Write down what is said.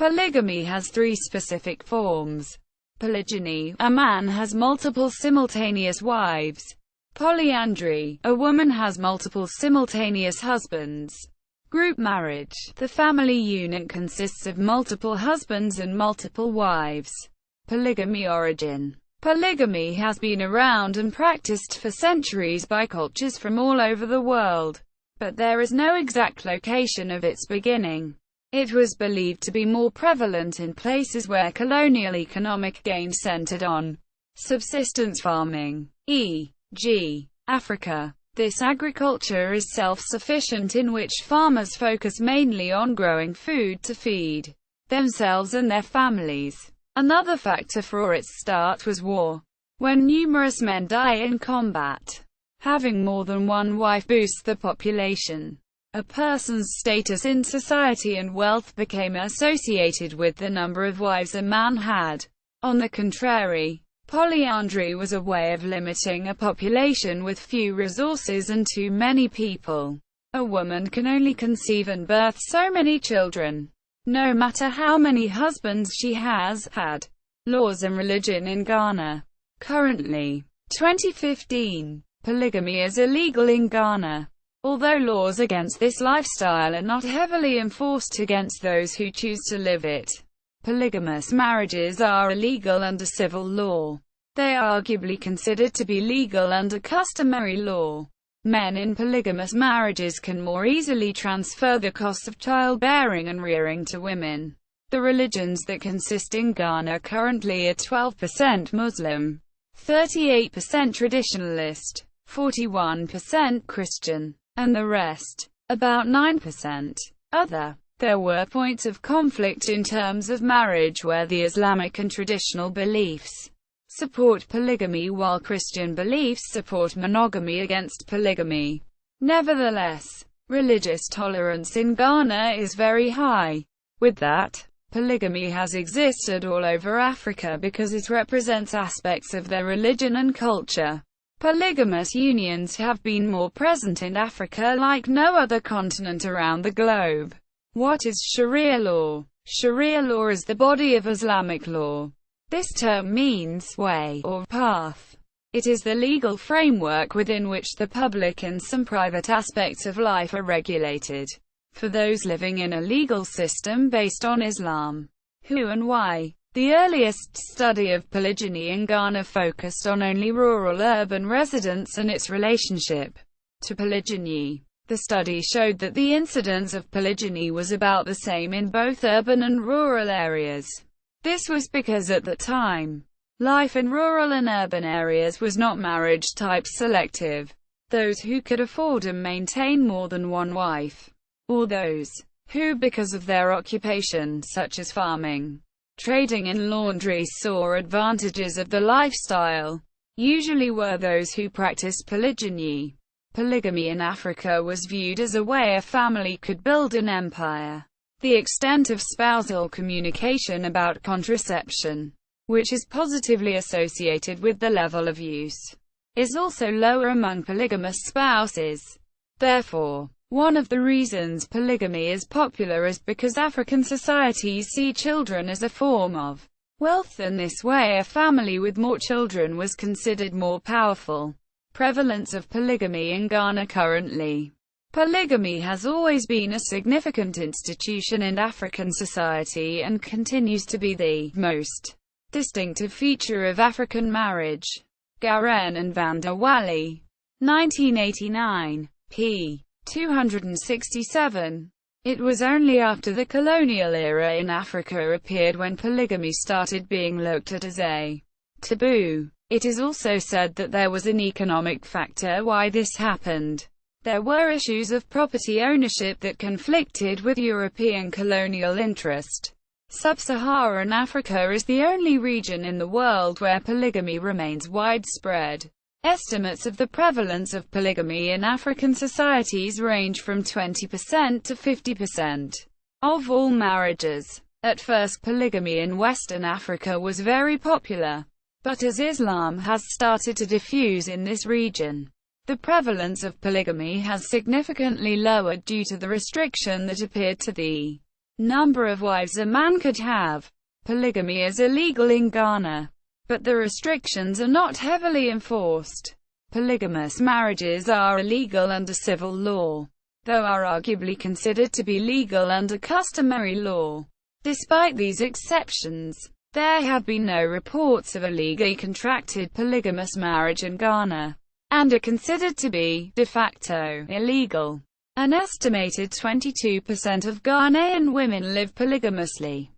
Polygamy has three specific forms. Polygyny, a man has multiple simultaneous wives. Polyandry, a woman has multiple simultaneous husbands. Group marriage, the family unit consists of multiple husbands and multiple wives. Polygamy origin. Polygamy has been around and practiced for centuries by cultures from all over the world, but there is no exact location of its beginning. It was believed to be more prevalent in places where colonial economic gain centered on subsistence farming, e.g., Africa. This agriculture is self-sufficient, in which farmers focus mainly on growing food to feed themselves and their families. Another factor for its start was war. When numerous men die in combat, having more than one wife boosts the population. A person's status in society and wealth became associated with the number of wives a man had. On the contrary, polyandry was a way of limiting a population with few resources and too many people. A woman can only conceive and birth so many children, no matter how many husbands she has had. Laws and religion in Ghana. Currently, 2015, polygamy is illegal in Ghana. Although laws against this lifestyle are not heavily enforced against those who choose to live it, polygamous marriages are illegal under civil law. They are arguably considered to be legal under customary law. Men in polygamous marriages can more easily transfer the costs of childbearing and rearing to women. The religions that consist in Ghana currently are 12% Muslim, 38% traditionalist, 41% Christian, and the rest, about 9%, other. There were points of conflict in terms of marriage where the Islamic and traditional beliefs support polygamy while Christian beliefs support monogamy against polygamy. Nevertheless, religious tolerance in Ghana is very high. With that, polygamy has existed all over Africa because it represents aspects of their religion and culture. Polygamous unions have been more present in Africa like no other continent around the globe. What is Sharia law? Sharia law is the body of Islamic law. This term means way or path. It is the legal framework within which the public and some private aspects of life are regulated. For those living in a legal system based on Islam. Who and why? The earliest study of polygyny in Ghana focused on only rural-urban residents and its relationship to polygyny. The study showed that the incidence of polygyny was about the same in both urban and rural areas. This was because at the time, life in rural and urban areas was not marriage-type selective. Those who could afford and maintain more than one wife, or those who, because of their occupation, such as farming, trading and laundry, saw advantages of the lifestyle, usually were those who practiced polygyny. Polygamy in Africa was viewed as a way a family could build an empire. The extent of spousal communication about contraception, which is positively associated with the level of use, is also lower among polygamous spouses. Therefore, one of the reasons polygamy is popular is because African societies see children as a form of wealth, and this way a family with more children was considered more powerful. Prevalence of polygamy in Ghana currently. Polygamy has always been a significant institution in African society and continues to be the most distinctive feature of African marriage. Garen and van der Walle, 1989, p. 267. It was only after the colonial era in Africa appeared when polygamy started being looked at as a taboo. It is also said that there was an economic factor why this happened. There were issues of property ownership that conflicted with European colonial interest. Sub-Saharan Africa is the only region in the world where polygamy remains widespread. Estimates of the prevalence of polygamy in African societies range from 20% to 50% of all marriages. At first, polygamy in Western Africa was very popular, but as Islam has started to diffuse in this region, the prevalence of polygamy has significantly lowered due to the restriction that appeared to the number of wives a man could have. Polygamy is illegal in Ghana, but the restrictions are not heavily enforced. Polygamous marriages are illegal under civil law, though are arguably considered to be legal under customary law. Despite these exceptions, there have been no reports of a legally contracted polygamous marriage in Ghana, and are considered to be, de facto, illegal. An estimated 22% of Ghanaian women live polygamously.